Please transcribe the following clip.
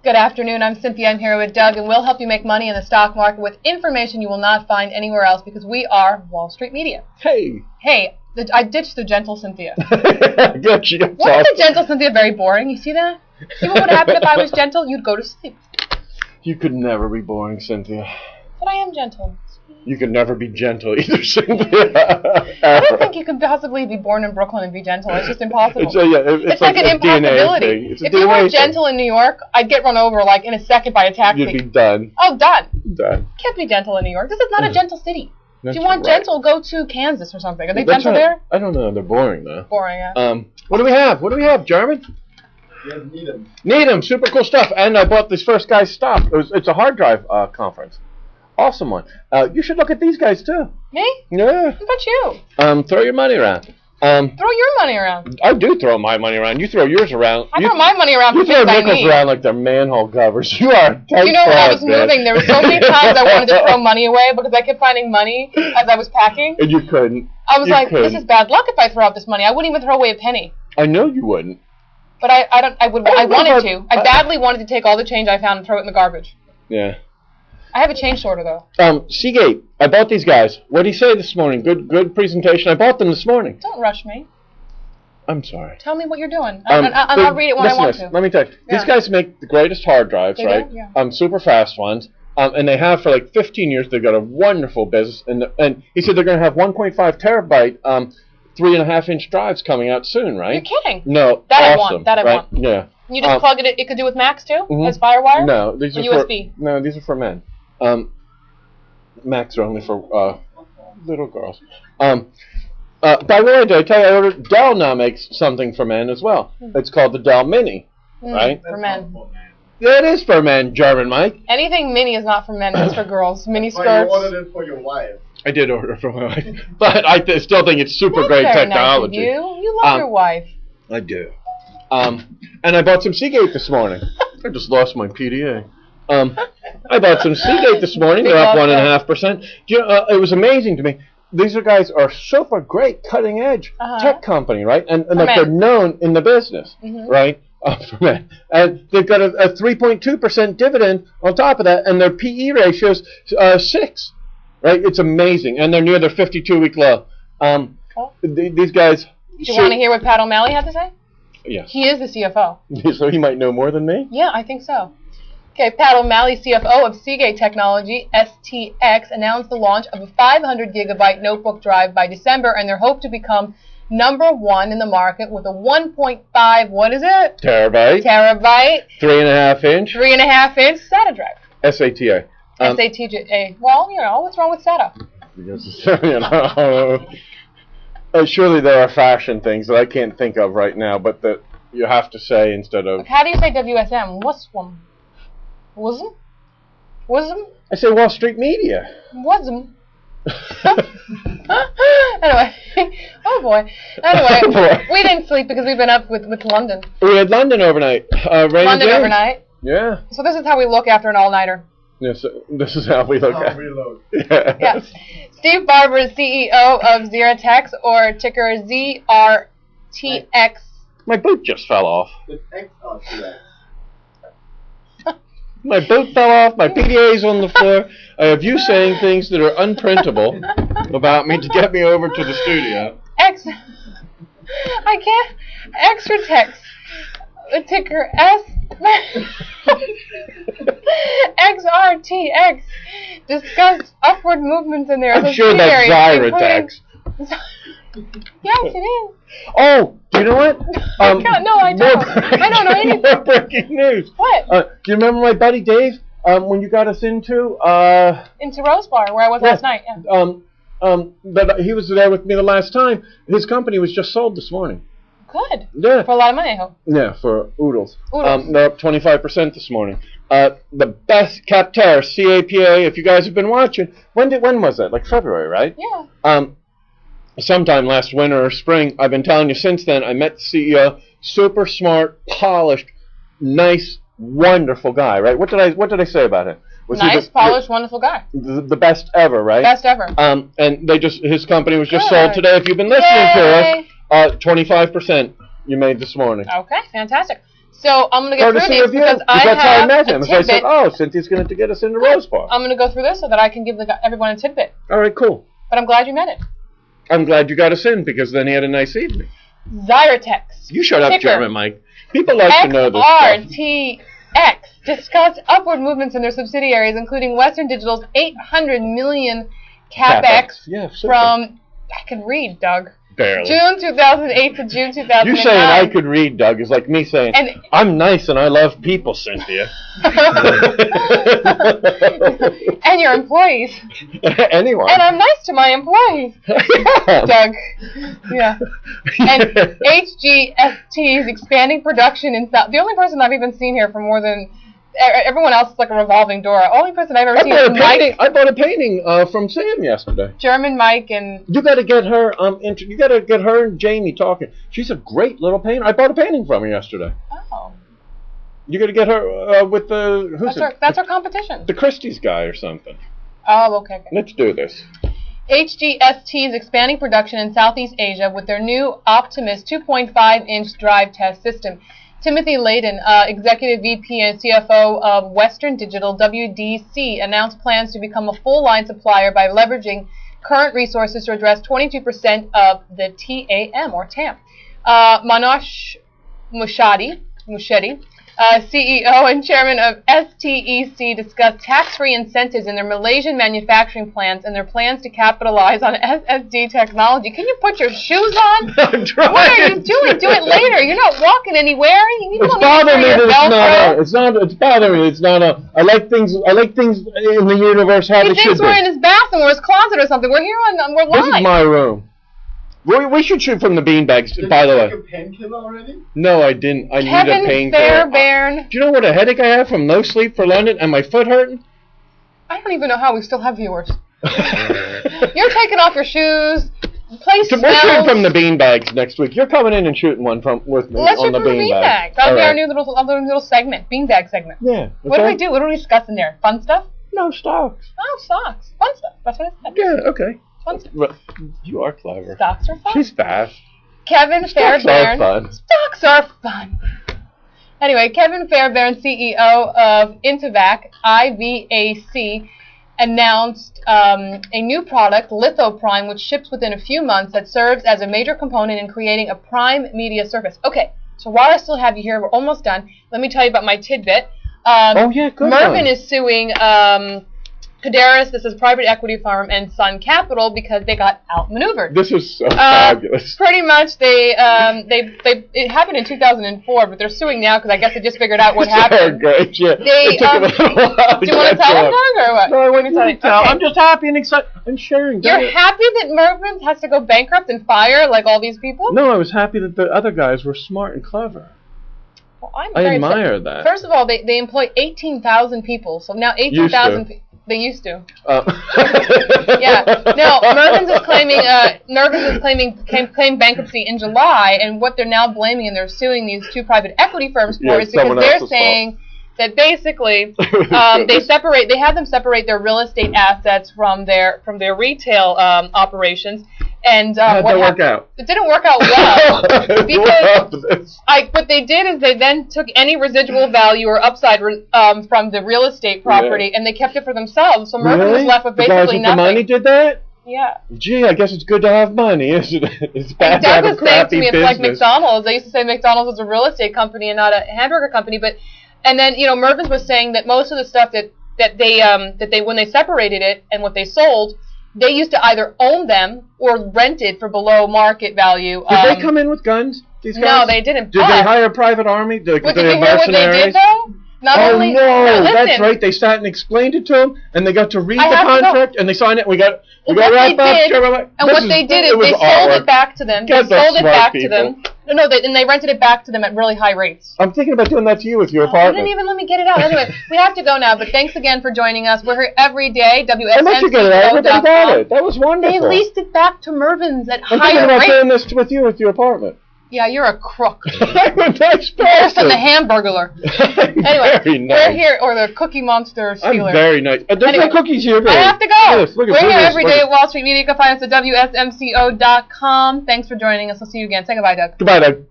Good afternoon, I'm Cynthia. I'm here with Doug, and we'll help you make money in the stock market with information you will not find anywhere else because we are Wall Street Media. Hey. Hey, I ditched the gentle Cynthia. Good, Wasn't the gentle Cynthia very boring? You see that? See what would happen if I was gentle? You'd go to sleep. You could never be boring, Cynthia. But I am gentle. You could never be gentle either, Cynthia. I don't think you could possibly be born in Brooklyn and be gentle. It's just impossible. It's like an impossibility. If you were gentle in New York, I'd get run over like in a second by a taxi. You'd be done. Oh, done. Done. Can't be gentle in New York. This is not a gentle city. That's if you want right. gentle, go to Kansas or something. Are they gentle there? I don't know. They're boring, though. Boring, yeah. What do we have? What do we have, Jarman? We have Needham. Needham. Super cool stuff. And I bought this first guy's stock. It's a hard drive conference. Awesome one. You should look at these guys, too. Me? Yeah. What about you? Throw your money around. Throw your money around. I do throw my money around. You throw yours around. I throw my money around for You things throw I nickels need. around like they're manhole covers. You are a tight You know, when I was man. moving, there were so many times I wanted to throw money away because I kept finding money as I was packing. And you couldn't. I was like, this is bad luck if I throw out this money. I wouldn't even throw away a penny. I know you wouldn't. But I wanted to. I badly wanted to take all the change I found and throw it in the garbage. Yeah. I have a change sorter, though. Seagate. I bought these guys. What did he say this morning? Good presentation. I bought them this morning. Don't rush me. I'm sorry. Tell me what you're doing. I'll read it when I want to. Let me tell you. Yeah. These guys make the greatest hard drives, They right? do? Yeah. Super fast ones. And they have for like 15 years. They've got a wonderful business. And he said they're going to have 1.5 terabyte 3.5-inch drives coming out soon, right? You're kidding. No. That awesome, I want. Yeah. You just plug it in. It could do with Macs, too? As FireWire? No. These or are USB? No, these are for men. Macs are only for little girls. By the way, did I tell you Dell now makes something for men as well? It's called the Dell Mini, right? For men. Yeah, it is for men, German Mike. Anything mini is not for men. It's for girls. Mini skirts. But you ordered it for your wife. I did order it for my wife, but I still think it's super great technology. Nice of you. You love your wife. I do. And I bought some Seagate this morning. I just lost my PDA. I bought some Seagate this morning. They're up 1.5%. You know, it was amazing to me. These guys are super great, cutting edge tech company, right? And like they're known in the business, right? For men. And they've got a 3.2% dividend on top of that, and their PE ratio's 6, right? It's amazing, and they're near their 52-week low. These guys. Do you want to hear what Pat O'Malley had to say? Yes. He is the CFO. So he might know more than me? Yeah, I think so. Okay, Pat O'Malley, CFO of Seagate Technology, STX, announced the launch of a 500-gigabyte notebook drive by December, and they're hoped to become #1 in the market with a 1.5, what is it? Terabyte. 3.5-inch. 3.5-inch SATA drive. SATA. SATA. Well, you know, what's wrong with SATA? Because, you know, surely there are fashion things that I can't think of right now, but that you have to say instead of... How do you say WSM? What's one? Wasm? I say Wall Street Media. Wasm. Anyway, oh boy. Anyway, we didn't sleep because we've been up with London. We had London overnight. London overnight? Yeah. So this is how we look after an all-nighter. Yes, this is how we look at it. Yeah. Steve Barber is CEO of Xerotex, or ticker ZRTX. My boot just fell off. It's XRTX. My boot fell off, my PDA's on the floor. I have you saying things that are unprintable about me to get me over to the studio. I can't. Extratex. Ticker XRTX. Discussed upward movements in there. I'm sure that's Xyratex. Yes, it is. Oh, do you know what? No, I don't. I don't know anything. More breaking news. What? Do you remember my buddy Dave? When you got us into Rose Bar, where I was last night. Yeah. But he was there with me the last time. His company was just sold this morning. Good. Yeah. For a lot of money, I hope. Yeah, for oodles. Oodles. They're up 25% this morning. The best CAPA, CAPA. If you guys have been watching, when was that? Like February, right? Yeah. Sometime last winter or spring. I've been telling you since then. I met the CEO. Super smart, polished, nice, wonderful guy. Right? What did I say about him? Was nice, polished, wonderful guy. The best ever, right? Best ever. And his company was just sold today. If you've been listening to us, 25% you made this morning. Okay, fantastic. So I'm going to get through Courtesy these of you. because I That's how I have met a him. So I said, tidbit. oh, Cynthia's going to get us into Rose Bar. I'm going to go through this so that I can give everyone a tidbit. All right, cool. But I'm glad you met it. I'm glad you got us in because then he had a nice evening. Zyratex. You shut up, Ticker German Mike. People like to know this stuff. XRTX discussed upward movements in their subsidiaries, including Western Digital's $800 million CAPEX Yeah, super. from, I can read, Doug, Barely. June 2008 to June 2009. You saying I could read, Doug, is like me saying, I'm nice and I love people, Cynthia. And your employees. Anyone. And I'm nice to my employees. Yeah. Doug. Yeah. And HGST is expanding production in South. The only person I've even seen here for more than everyone else is like a revolving door. Only person I've ever seen is Mike. I bought a painting from Sam yesterday. German Mike and. You got to get her. You got to get her and Jamie talking. She's a great little painter. I bought a painting from her yesterday. Oh. You got to get her with the That's our competition. The Christie's guy or something. Oh, okay. Let's do this. HGST is expanding production in Southeast Asia with their new Optimus 2.5-inch drive test system. Timothy Layden, Executive VP and CFO of Western Digital WDC, announced plans to become a full-line supplier by leveraging current resources to address 22% of the TAM, or TAM. Manosh Mushedi, CEO and chairman of STEC, discussed tax-free incentives in their Malaysian manufacturing plants and their plans to capitalize on SSD technology. Can you put your shoes on? I'm trying. What are you doing? Do it later. You're not walking anywhere. It's bothering me that it's not. It's bothering me. It's not a. I like things in the universe how they should be. He thinks we're in his bathroom or his closet or something. We're here we're live. This is my room. We should shoot from the beanbags, by the way. Did you take a painkiller already? No, I didn't. I need a painkiller. Kevin Fairbairn. Do you know what a headache I have from no sleep for London and my foot hurting? I don't even know how we still have viewers. You're taking off your shoes. Place So we're shooting from the beanbags next week. You're coming in and shooting one with me Let's on the beanbag. That'll be our new little segment, beanbag segment. Yeah. What do we do? What do we discuss in there? Fun stuff? No, stocks. Oh, stocks. Fun stuff. That's what it said. Yeah, okay. Fun stuff. You are clever. Stocks are fun. She's fast. Kevin Fairbairn. Stocks are fun. Stocks are fun. Anyway, Kevin Fairbairn, CEO of Intevac, IVAC, announced a new product, LithoPrime, which ships within a few months, that serves as a major component in creating a prime media surface. Okay, so while I still have you here, we're almost done. Let me tell you about my tidbit. Oh, yeah, good Mervyn one. is suing Cadaris, this is private equity firm, and Sun Capital because they got outmaneuvered. This is so fabulous. Pretty much, it happened in 2004, but they're suing now because I guess they just figured out what happened. Great, yeah. Do you want to tell them, Doug, or what? No, I want to tell. Okay. I'm just happy and excited. I'm sharing. You're happy that Mervyn has to go bankrupt and fire like all these people? No, I was happy that the other guys were smart and clever. Well, I admire that. First of all, they employ 18,000 people, so now 18,000 people. They used to. Yeah. No, Mervyn's is claiming bankruptcy in July, and what they're now blaming and they're suing these two private equity firms for is because they're saying that basically they have them separate their real estate assets from their retail operations. And it didn't work out well because what they did is they then took any residual value or upside from the real estate property and they kept it for themselves. So Mervyn was left with basically nothing. The money did that? Yeah. Gee, I guess it's good to have money, isn't it? It's bad to have a crappy business. Doug was saying to me, it's like McDonald's. They used to say McDonald's was a real estate company and not a hamburger company. And then Mervyn was saying that most of the stuff that they when they separated it and what they sold, they used to either own them or rent it for below market value. Did they come in with guns, these guys? No, they didn't. Did they hire a private army? Did you hear what they did, though? That's right. They sat and explained it to them, and they got to read the contract, and they signed it. We got wrapped up. And what they did is they sold it back to them. They sold it back to them. No, and they rented it back to them at really high rates. I'm thinking about doing that to you with your apartment. You didn't even let me get it out. Anyway, we have to go now, but thanks again for joining us. We're here every day, WSNCO.com. That was wonderful. They leased it back to Mervyn's at higher rates. I'm thinking about doing this with you with your apartment. Yeah, you're a crook. I'm a nice person. Worse than the Hamburglar. Anyway, very nice. We're here, or the Cookie Monster stealer. I'm very nice. There's no cookies here, babe. I have to go. We're here every day at Wall Street Media. You can find us at WSMCO.com. Thanks for joining us. We'll see you again. Say goodbye, Doug. Goodbye, Doug.